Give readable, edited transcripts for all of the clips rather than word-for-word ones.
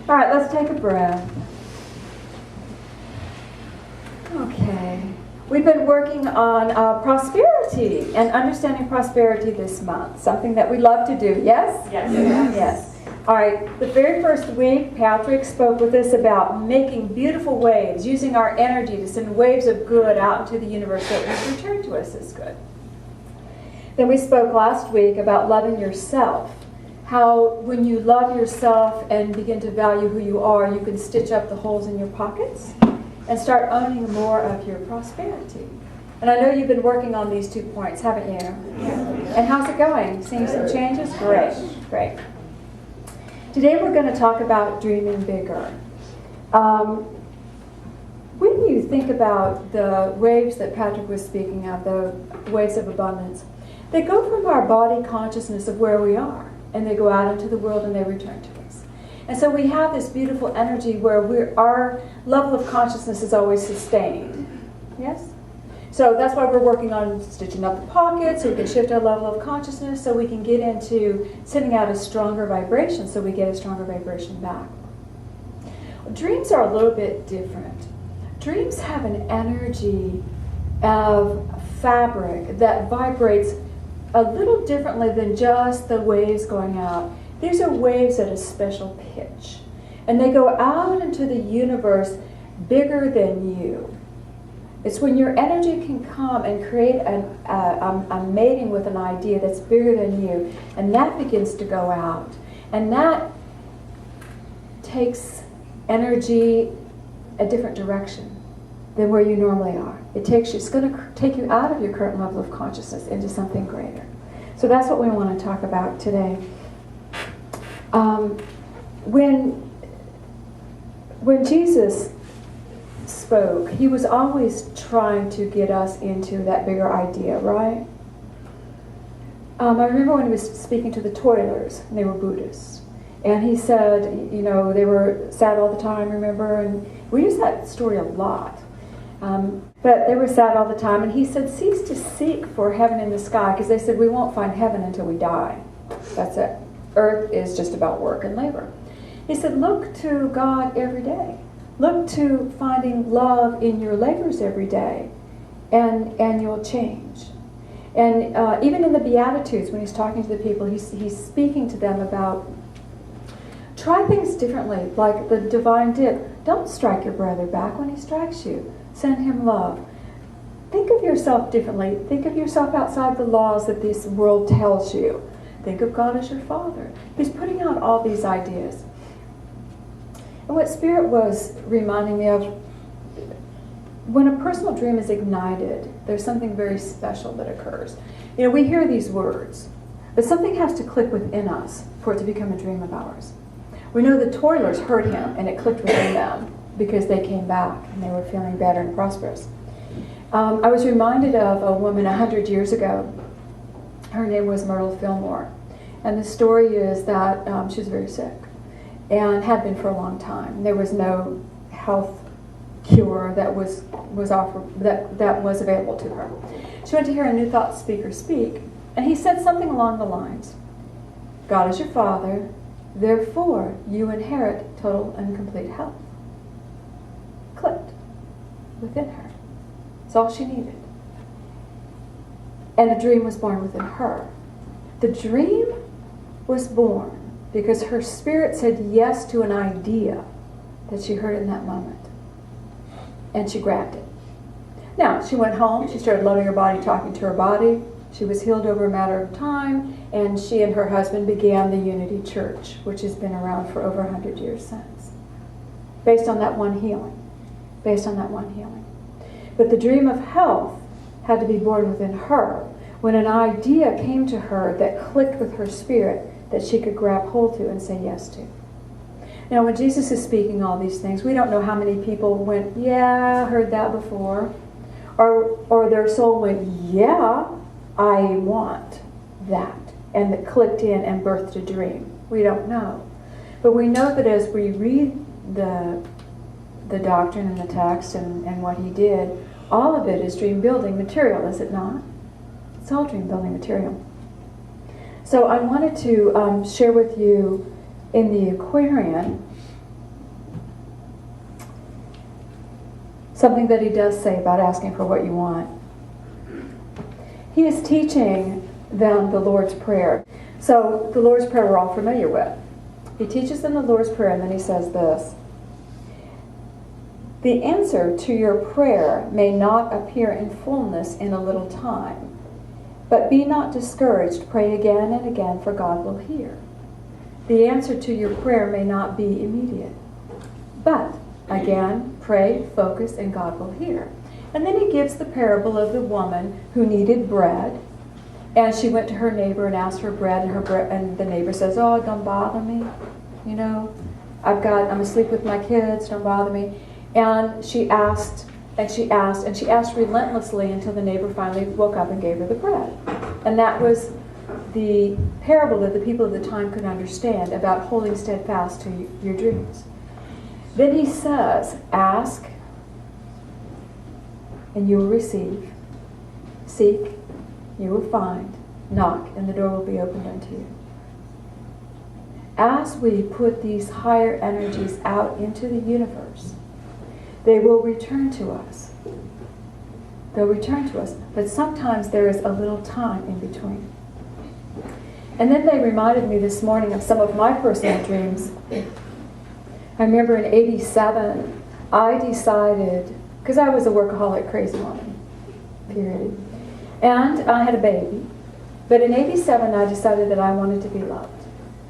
All right, let's take a breath. Okay. We've been working on prosperity and understanding prosperity this month, something that we love to do, yes? Yes. Yes. All right, the very first week, Patrick spoke with us about making beautiful waves, using our energy to send waves of good out into the universe that will return to us as good. Then we spoke last week about loving yourself, how when you love yourself and begin to value who you are, you can stitch up the holes in your pockets and start owning more of your prosperity. And I know you've been working on these 2 points, haven't you? Yeah. And how's it going? Seeing some changes? Great, great. Today we're going to talk about dreaming bigger. When you think about the waves that Patrick was speaking of, the waves of abundance, they go from our body consciousness of where we are, and they go out into the world and they return to us. And so we have this beautiful energy where our level of consciousness is always sustained. Yes? So that's why we're working on stitching up the pockets so we can shift our level of consciousness so we can get into sending out a stronger vibration so we get a stronger vibration back. Dreams are a little bit different. Dreams have an energy of fabric that vibrates a little differently than just the waves going out. These are waves at a special pitch. And they go out into the universe bigger than you. It's when your energy can come and create a mating with an idea that's bigger than you, and that begins to go out. And that takes energy a different direction than where you normally are. It's going to take you out of your current level of consciousness into something greater. So that's what we want to talk about today. When Jesus spoke, he was always trying to get us into that bigger idea, right? I remember when he was speaking to the toilers, and they were Buddhists. And he said, they were sad all the time, remember? And we use that story a lot. But they were sad all the time. And he said, cease to seek for heaven in the sky, because they said, we won't find heaven until we die. That's it. Earth is just about work and labor. He said, look to God every day. Look to finding love in your labors every day, and you'll change. And even in the Beatitudes, when he's talking to the people, he's speaking to them about try things differently, like the divine did. Don't strike your brother back when he strikes you. Send him love. Think of yourself differently. Think of yourself outside the laws that this world tells you. Think of God as your Father. He's putting out all these ideas. And what Spirit was reminding me of, when a personal dream is ignited, there's something very special that occurs. We hear these words, but something has to click within us for it to become a dream of ours. We know the toilers heard him, and it clicked within them because they came back and they were feeling better and prosperous. I was reminded of a woman 100 years ago. Her name was Myrtle Fillmore. And the story is that she was very sick and had been for a long time. There was no health cure that was offered that was available to her. She went to hear a New Thought speaker speak, and he said something along the lines, God is your Father, therefore you inherit total and complete health. Clicked within her. That's all she needed. And a dream was born within her. The dream was born because her spirit said yes to an idea that she heard in that moment. And she grabbed it. Now, she went home, she started loving her body, talking to her body. She was healed over a matter of time, and she and her husband began the Unity Church, which has been around for over 100 years since. Based on that one healing. Based on that one healing. But the dream of health had to be born within her when an idea came to her that clicked with her spirit that she could grab hold to and say yes to. Now, when Jesus is speaking all these things, we don't know how many people went, yeah, I heard that before. Or their soul went, yeah, I want that. And that clicked in and birthed a dream. We don't know. But we know that as we read the doctrine and the text and what he did, all of it is dream building material, is it not? It's all dream building material. So I wanted to share with you in the Aquarian, something that he does say about asking for what you want. He is teaching them the Lord's Prayer. So the Lord's Prayer we're all familiar with. He teaches them the Lord's Prayer, and then he says this: the answer to your prayer may not appear in fullness in a little time, but be not discouraged. Pray again and again, for God will hear. The answer to your prayer may not be immediate, but again, pray, focus, and God will hear. And then he gives the parable of the woman who needed bread, and she went to her neighbor and asked for bread, and the neighbor says, "Oh, don't bother me. You know, I'm asleep with my kids. Don't bother me." And she asked, and she asked relentlessly until the neighbor finally woke up and gave her the bread. And that was the parable that the people of the time could understand about holding steadfast to your dreams. Then he says, ask, and you will receive. Seek, you will find. Knock, and the door will be opened unto you. As we put these higher energies out into the universe, they will return to us. They'll return to us. But sometimes there is a little time in between. And then they reminded me this morning of some of my personal dreams. I remember in '87, I decided, because I was a workaholic, crazy woman, period. And I had a baby. But in '87, I decided that I wanted to be loved.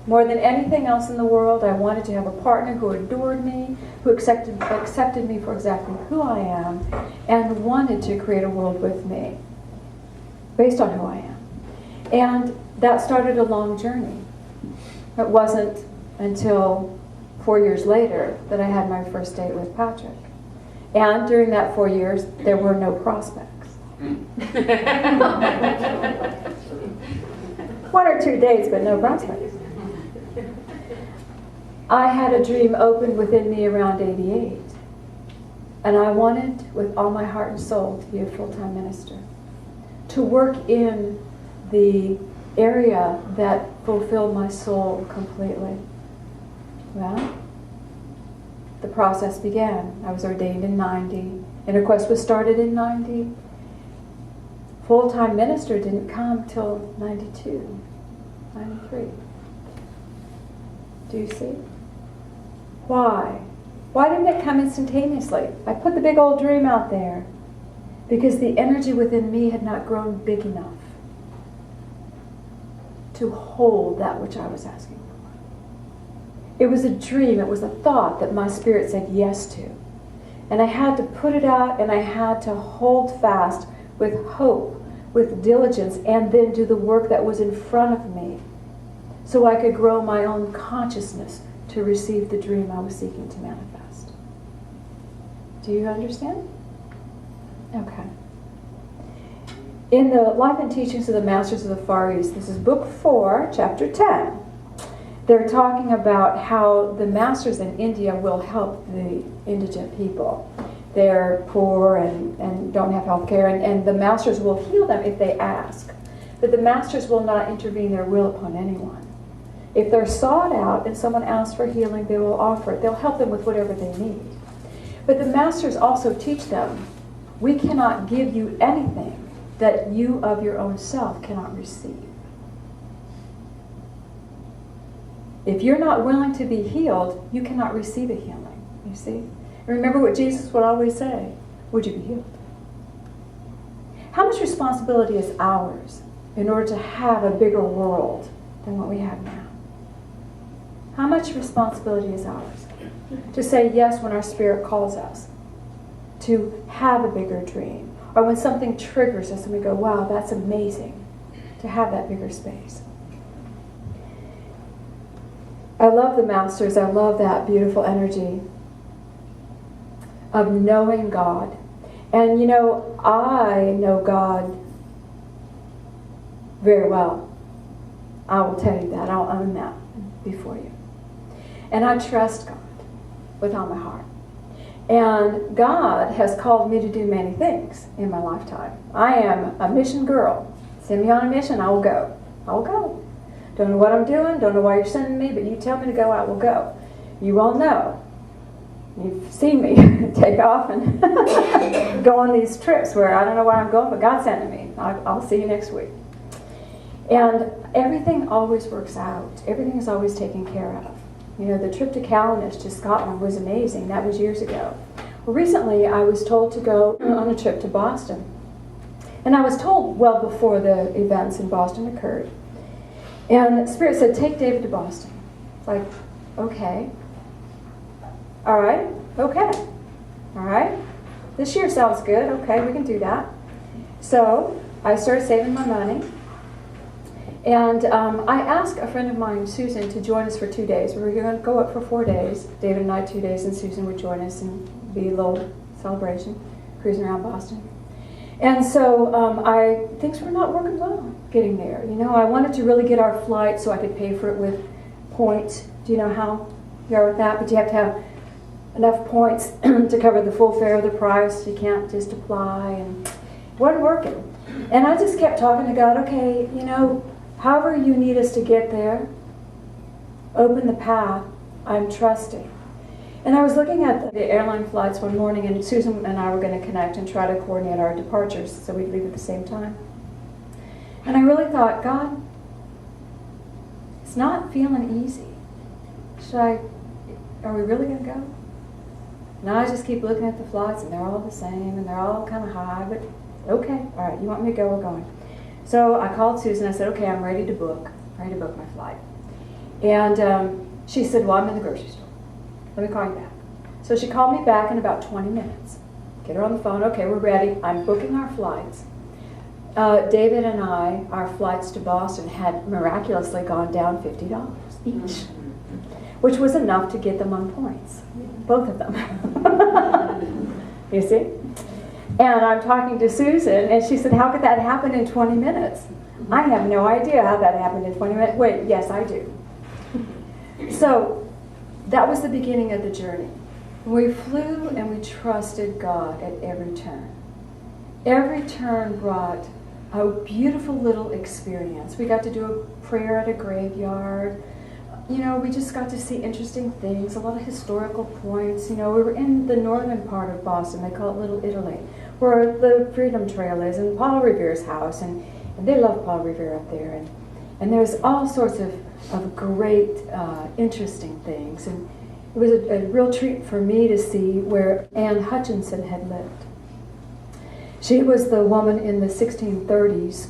More than anything else in the world, I wanted to have a partner who adored me, who accepted me for exactly who I am, and wanted to create a world with me, based on who I am. And that started a long journey. It wasn't until 4 years later that I had my first date with Patrick. And during that 4 years, there were no prospects. 1 or 2 dates, but no prospects. I had a dream open within me around '88. And I wanted, with all my heart and soul, to be a full-time minister. To work in the area that fulfilled my soul completely. Well, the process began. I was ordained in '90. InnerQuest was started in '90. Full-time minister didn't come till '92, '93. Do you see? Why? Why didn't it come instantaneously? I put the big old dream out there because the energy within me had not grown big enough to hold that which I was asking for. It was a dream, it was a thought that my spirit said yes to. And I had to put it out, and I had to hold fast with hope, with diligence, and then do the work that was in front of me so I could grow my own consciousness to receive the dream I was seeking to manifest. Do you understand? Okay. In the Life and Teachings of the Masters of the Far East, this is Book 4, Chapter 10. They're talking about how the masters in India will help the indigent people. They're poor and don't have health care, and the masters will heal them if they ask. But the masters will not intervene their will upon anyone. If they're sought out and someone asks for healing, they will offer it. They'll help them with whatever they need. But the masters also teach them, we cannot give you anything that you of your own self cannot receive. If you're not willing to be healed, you cannot receive a healing, you see? Remember what Jesus would always say, would you be healed? How much responsibility is ours in order to have a bigger world than what we have now? How much responsibility is ours to say yes when our spirit calls us, to have a bigger dream, or when something triggers us and we go, wow, that's amazing, to have that bigger space. I love the masters. I love that beautiful energy of knowing God. And you know, I know God very well. I will tell you that. I'll own that before you. And I trust God with all my heart. And God has called me to do many things in my lifetime. I am a mission girl. Send me on a mission, I will go. I will go. Don't know what I'm doing, don't know why you're sending me, but you tell me to go, I will go. You all know. You've seen me take off and go on these trips where I don't know where I'm going, but God's sending me. I'll see you next week. And everything always works out. Everything is always taken care of. You know, the trip to Callanish to Scotland was amazing. That was years ago. Well, recently I was told to go on a trip to Boston. And I was told well before the events in Boston occurred. And the Spirit said, take David to Boston. It's like, okay. All right, okay. All right. This year sounds good. Okay, we can do that. So I started saving my money. And I asked a friend of mine, Susan, to join us for 2 days. We were going to go up for 4 days. David and I 2 days, and Susan would join us and be a little celebration, cruising around Boston. And so things were not working well getting there. You know, I wanted to really get our flight so I could pay for it with points. Do you know how you are with that? But you have to have enough points to cover the full fare of the price. You can't just apply, and it wasn't working. And I just kept talking to God, okay, you know, however you need us to get there, open the path. I'm trusting. And I was looking at the airline flights one morning, and Susan and I were going to connect and try to coordinate our departures so we'd leave at the same time. And I really thought, God, it's not feeling easy. Are we really going to go? And I just keep looking at the flights, and they're all the same, and they're all kind of high, but okay, all right, you want me to go, we're going. So I called Susan, I said, okay, I'm ready to book my flight. And she said, well, I'm in the grocery store. Let me call you back. So she called me back in about 20 minutes. Get her on the phone, okay, we're ready, I'm booking our flights. David and I, our flights to Boston had miraculously gone down $50 each, which was enough to get them on points, both of them. You see? And I'm talking to Susan, and she said, how could that happen in 20 minutes? I have no idea how that happened in 20 minutes. Wait, yes, I do. So that was the beginning of the journey. We flew and we trusted God at every turn. Every turn brought a beautiful little experience. We got to do a prayer at a graveyard. You know, we just got to see interesting things, a lot of historical points. You know, we were in the northern part of Boston. They call it Little Italy, where the Freedom Trail is, and Paul Revere's house. And they love Paul Revere up there. And there's all sorts of great, interesting things. And it was a real treat for me to see where Anne Hutchinson had lived. She was the woman in the 1630s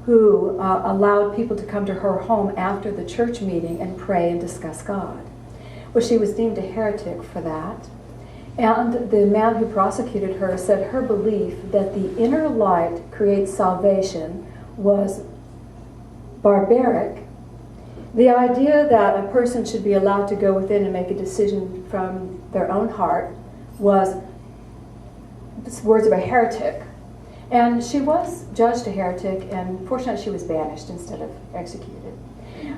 who allowed people to come to her home after the church meeting and pray and discuss God. Well, she was deemed a heretic for that. And the man who prosecuted her said her belief that the inner light creates salvation was barbaric. The idea that a person should be allowed to go within and make a decision from their own heart was words of a heretic. And she was judged a heretic, and fortunately she was banished instead of executed.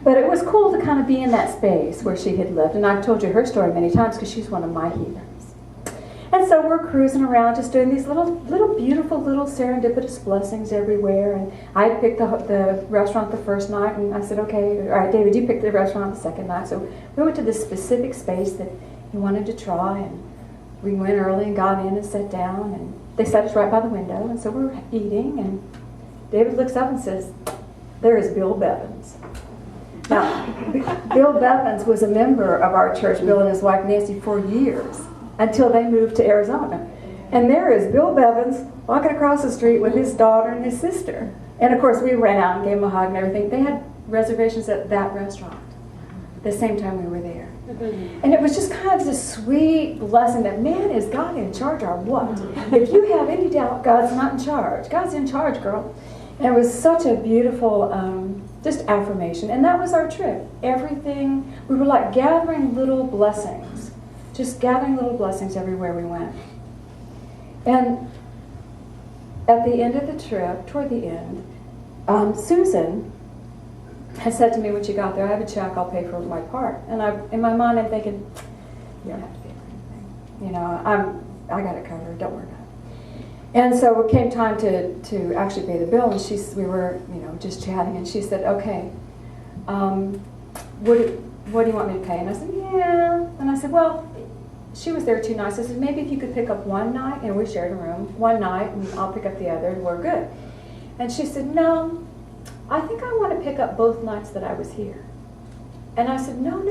But it was cool to kind of be in that space where she had lived. And I've told you her story many times because she's one of my heathens. And so we're cruising around just doing these little beautiful little serendipitous blessings everywhere. And I had picked the restaurant the first night, and I said, okay, all right, David, you picked the restaurant the second night. So we went to this specific space that he wanted to try, and we went early and got in and sat down, and they set us right by the window. And so we're eating, and David looks up and says, there is Bill Bevins. Now, Bill Bevins was a member of our church, Bill and his wife Nancy, for years, until they moved to Arizona. And there is Bill Bevins walking across the street with his daughter and his sister. And of course, we ran out and gave him a hug and everything. They had reservations at that restaurant the same time we were there. And it was just kind of this sweet blessing that, man, is God in charge or what? If you have any doubt, God's not in charge. God's in charge, girl. And it was such a beautiful just affirmation. And that was our trip. Everything, we were like gathering little blessings. Just gathering little blessings everywhere we went. And at the end of the trip, toward the end, Susan had said to me when she got there, I have a check, I'll pay for my part. And in my mind, I'm thinking, you don't have to pay for anything. You know, I got it covered, don't worry about it. And so it came time to actually pay the bill, and we were, just chatting, and she said, okay, what do you want me to pay? And I said, yeah. And I said, well, she was there 2 nights. I said, maybe if you could pick up one night, and we shared a room, one night, and I'll pick up the other, and we're good. And she said, no, I think I want to pick up both nights that I was here. And I said, no,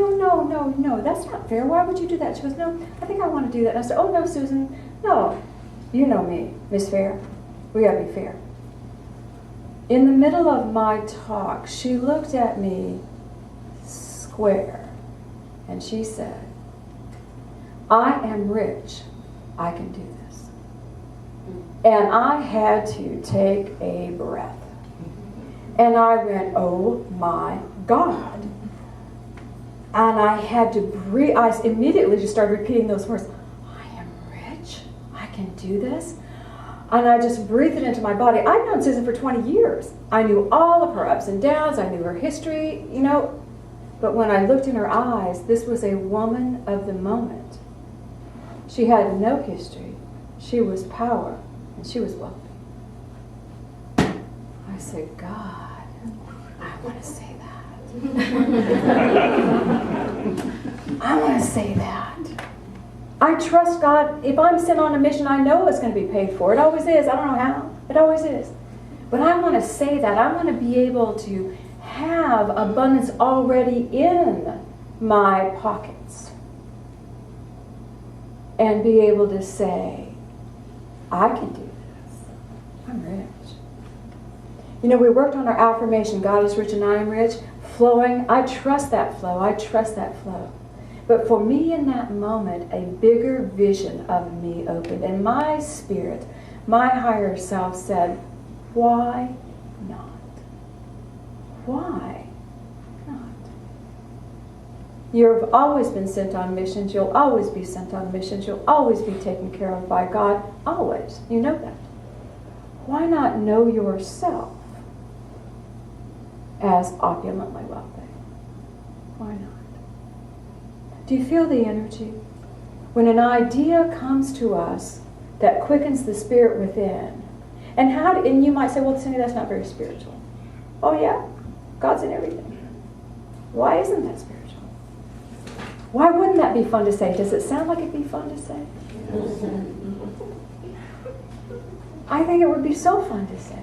that's not fair. Why would you do that? She goes, no, I think I want to do that. And I said, oh, no, Susan, no. You know me, Miss Fair. We gotta be fair. In the middle of my talk, she looked at me square, and she said, I am rich. I can do this. And I had to take a breath. And I went, oh my God. And I had to breathe. I immediately just started repeating those words. I am rich. I can do this. And I just breathed it into my body. I'd known Susan for 20 years. I knew all of her ups and downs. I knew her history, But when I looked in her eyes, this was a woman of the moment. She had no history. She was power, and she was wealthy. I said, God, I want to say that. I want to say that. I trust God. If I'm sent on a mission, I know it's going to be paid for. It always is. I don't know how. It always is. But I want to say that. I want to be able to have abundance already in my pockets. And be able to say, I can do this. I'm rich. We worked on our affirmation, God is rich and I am rich, flowing. I trust that flow. I trust that flow. But for me in that moment, a bigger vision of me opened. And my spirit, my higher self said, why not? Why not? You've always been sent on missions. You'll always be sent on missions. You'll always be taken care of by God. Always. You know that. Why not know yourself as opulently wealthy? Why not? Do you feel the energy? When an idea comes to us that quickens the spirit within, and you might say, well, Cindy, that's not very spiritual. Oh yeah, God's in everything. Why isn't that spiritual? Why wouldn't that be fun to say? Does it sound like it'd be fun to say? I think it would be so fun to say.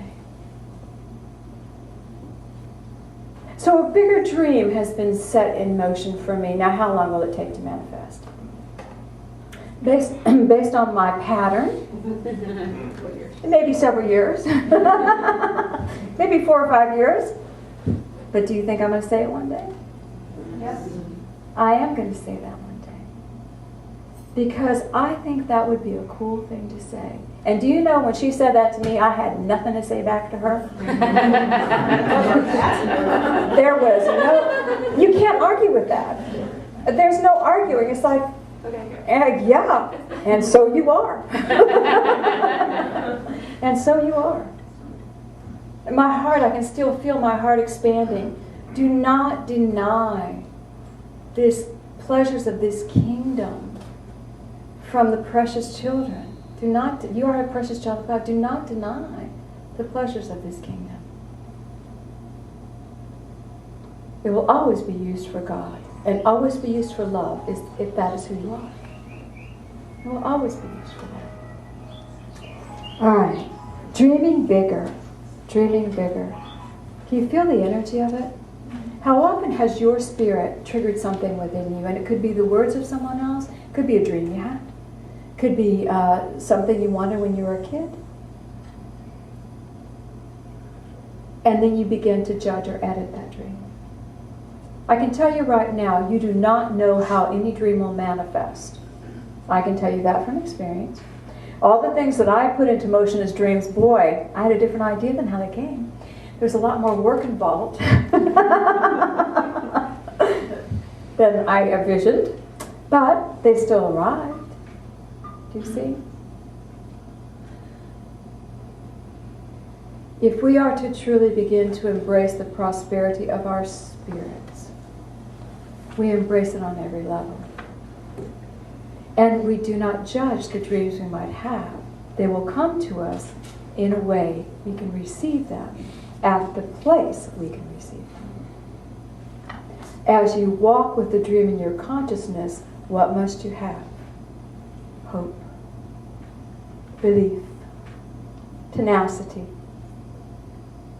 So a bigger dream has been set in motion for me. Now, how long will it take to manifest? Based on my pattern, maybe several years, maybe 4 or 5 years. But do you think I'm going to say it one day? Yes. I am going to say that one day. Because I think that would be a cool thing to say. And do you know, when she said that to me, I had nothing to say back to her. There was no, you can't argue with that. There's no arguing. It's like, yeah, and so you are. And so you are. My heart, I can still feel my heart expanding. Do not deny these pleasures of this kingdom from the precious children. You are a precious child of God. Do not deny the pleasures of this kingdom. It will always be used for God and always be used for love if that is who you are. It will always be used for that. All right. Dreaming bigger. Dreaming bigger. Can you feel the energy of it? How often has your spirit triggered something within you? And it could be the words of someone else. It could be a dream you had. Could be something you wanted when you were a kid. And then you begin to judge or edit that dream. I can tell you right now, you do not know how any dream will manifest. I can tell you that from experience. All the things that I put into motion as dreams, boy, I had a different idea than how they came. There's a lot more work involved than I envisioned, but they still arrived. Do you see? If we are to truly begin to embrace the prosperity of our spirits, we embrace it on every level. And we do not judge the dreams we might have. they will come to us in a way we can receive them, at the place we can receive them. As you walk with the dream in your consciousness, what must you have? Hope, belief, tenacity,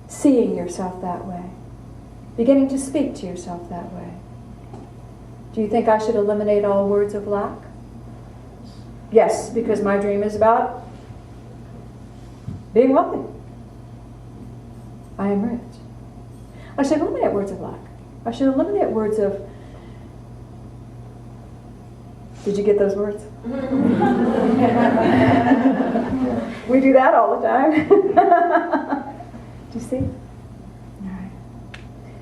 seeing yourself that way, beginning to speak to yourself that way. Do you think I should eliminate all words of lack? Yes, because my dream is about being wealthy. I am rich. I should eliminate words of lack. I should eliminate words of... Did you get those words? We do that all the time. Do you see? All right.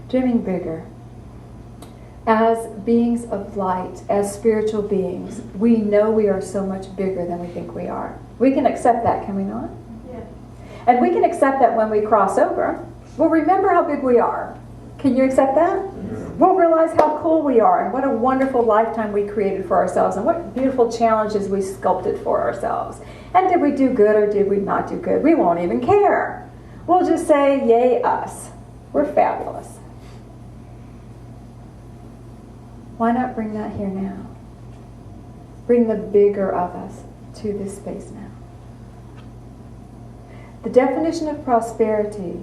Dreaming bigger. As beings of light, as spiritual beings, we know we are so much bigger than we think we are. We can accept that, can we not? Yeah. And we can accept that when we cross over. We'll remember how big we are. Can you accept that? We'll realize how cool we are and what a wonderful lifetime we created for ourselves and what beautiful challenges we sculpted for ourselves. And did we do good or did we not do good? We won't even care. We'll just say, yay us. We're fabulous. Why not bring that here now? Bring the bigger of us to this space now. The definition of prosperity,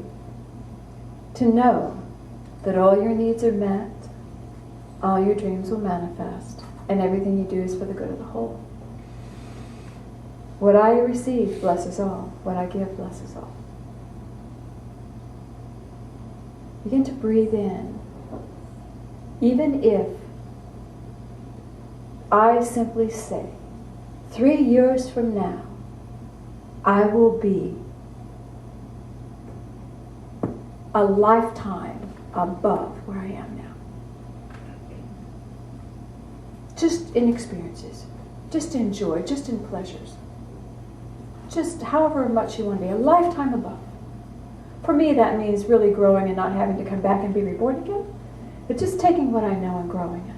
to know that all your needs are met, all your dreams will manifest, and everything you do is for the good of the whole. What I receive blesses all. What I give blesses all. Begin to breathe in. Even if I simply say, 3 years from now, I will be a lifetime above where I am now. Just in experiences, just in joy, just in pleasures. Just however much you want to be, a lifetime above. For me, that means really growing and not having to come back and be reborn again, but just taking what I know and growing it.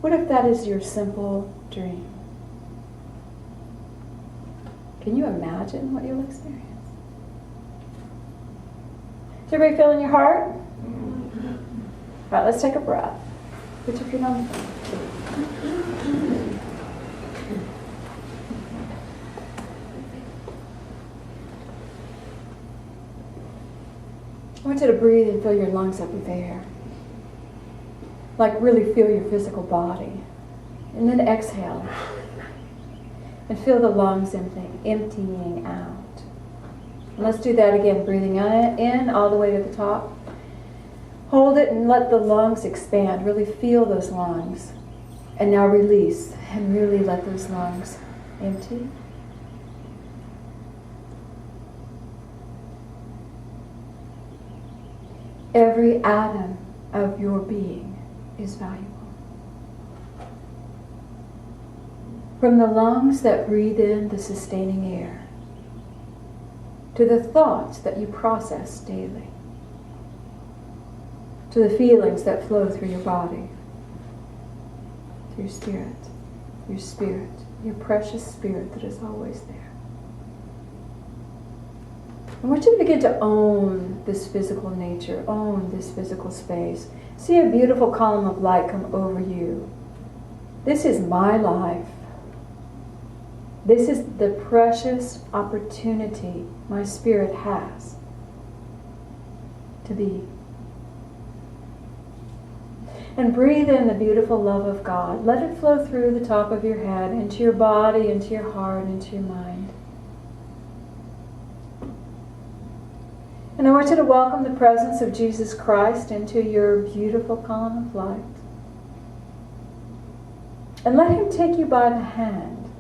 What if that is your simple dream? Can you imagine what you'll experience? Does everybody feel in your heart? All right, let's take a breath. Put your feet on the floor. I want you to breathe and fill your lungs up with air. Like really feel your physical body. And then exhale. And feel the lungs emptying out. And let's do that again. Breathing in all the way to the top. Hold it and let the lungs expand. Really feel those lungs. And now release. And really let those lungs empty. Every atom of your being is valuable. From the lungs that breathe in the sustaining air, to the thoughts that you process daily, to the feelings that flow through your body, to your spirit, your precious spirit that is always there. I want you to begin to own this physical nature, own this physical space. See a beautiful column of light come over you. This is my life. This is the precious opportunity my spirit has to be. And breathe in the beautiful love of God. Let it flow through the top of your head, into your body, into your heart, into your mind. And I want you to welcome the presence of Jesus Christ into your beautiful column of light. And let him take you by the hand.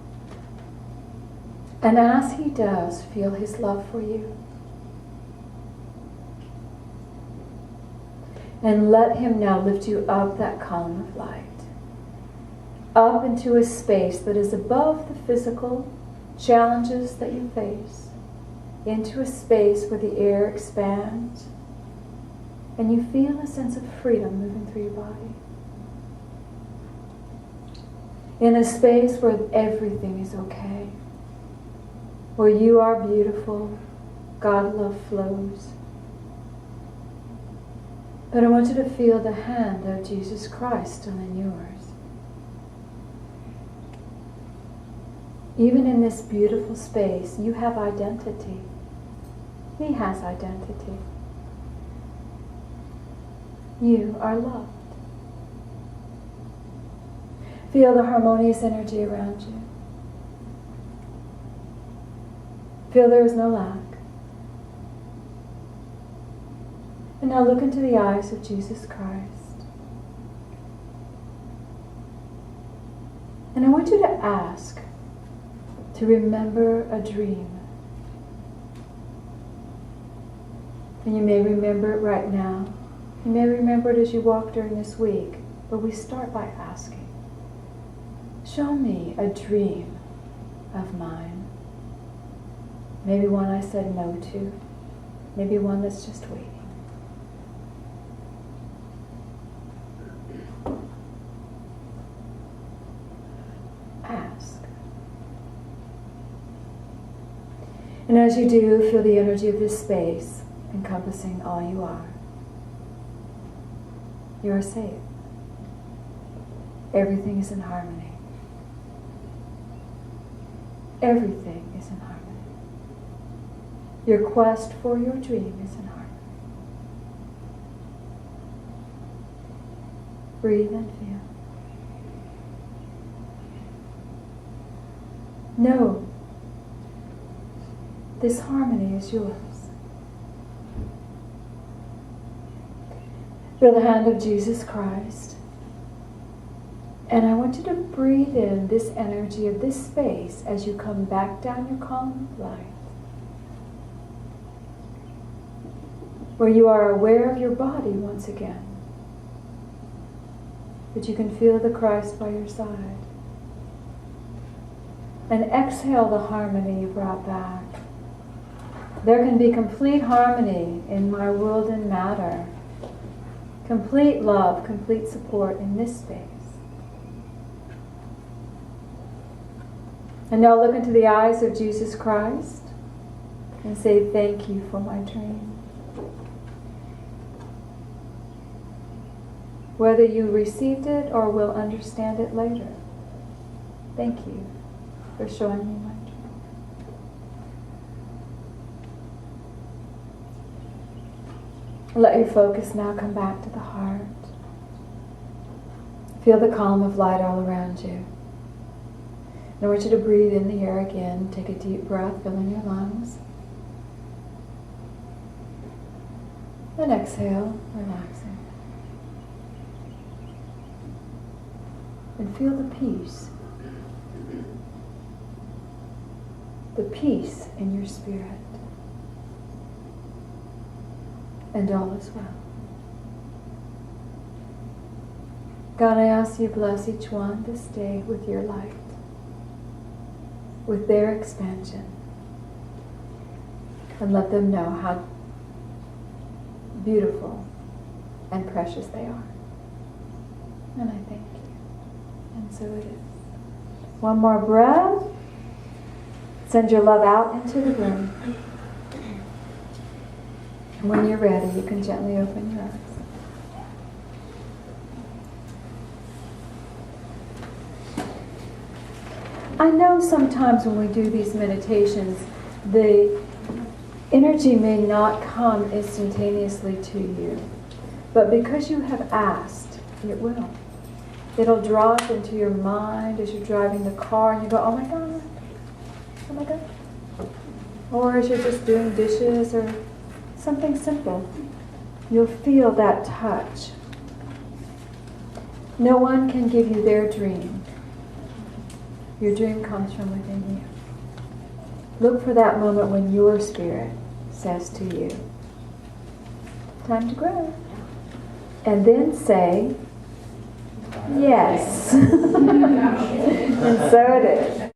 And as he does, feel his love for you. And let him now lift you up that column of light. Up into a space that is above the physical challenges that you face. Into a space where the air expands and you feel a sense of freedom moving through your body. In a space where everything is okay. Where you are beautiful, God love flows. But I want you to feel the hand of Jesus Christ still in yours. Even in this beautiful space, you have identity. He has identity. You are loved. Feel the harmonious energy around you. Feel there is no lack. And now look into the eyes of Jesus Christ. And I want you to ask to remember a dream. And you may remember it right now. You may remember it as you walk during this week. But we start by asking, show me a dream of mine. Maybe one I said no to. Maybe one that's just waiting. Ask. And as you do, feel the energy of this space encompassing all you are. You are safe. Everything is in harmony. Everything is in harmony. Your quest for your dream is in harmony. Breathe and feel. Know this harmony is yours. Feel the hand of Jesus Christ. And I want you to breathe in this energy of this space as you come back down your column of light. Where you are aware of your body once again. But you can feel the Christ by your side. And exhale the harmony you brought back. There can be complete harmony in my world and matter. Complete love, complete support in this space. And now look into the eyes of Jesus Christ and say, thank you for my dream. Whether you received it or will understand it later, thank you for showing me my dream. Let your focus now come back to the heart. Feel the column of light all around you. And I want you to breathe in the air again. Take a deep breath, filling your lungs. And exhale, relaxing. And feel the peace. The peace in your spirit. And all is well. God, I ask you bless each one this day with your light, with their expansion, and let them know how beautiful and precious they are. And I thank you. And so it is. One more breath. Send your love out into the room. And when you're ready, you can gently open your eyes. I know sometimes when we do these meditations, the energy may not come instantaneously to you. But because you have asked, it will. It'll drop into your mind as you're driving the car and you go, oh my God, oh my God. Or as you're just doing dishes or something simple, you'll feel that touch. No one can give you their dream. Your dream comes from within you. Look for that moment when your spirit says to you, time to grow. And then say, yes. And so it is.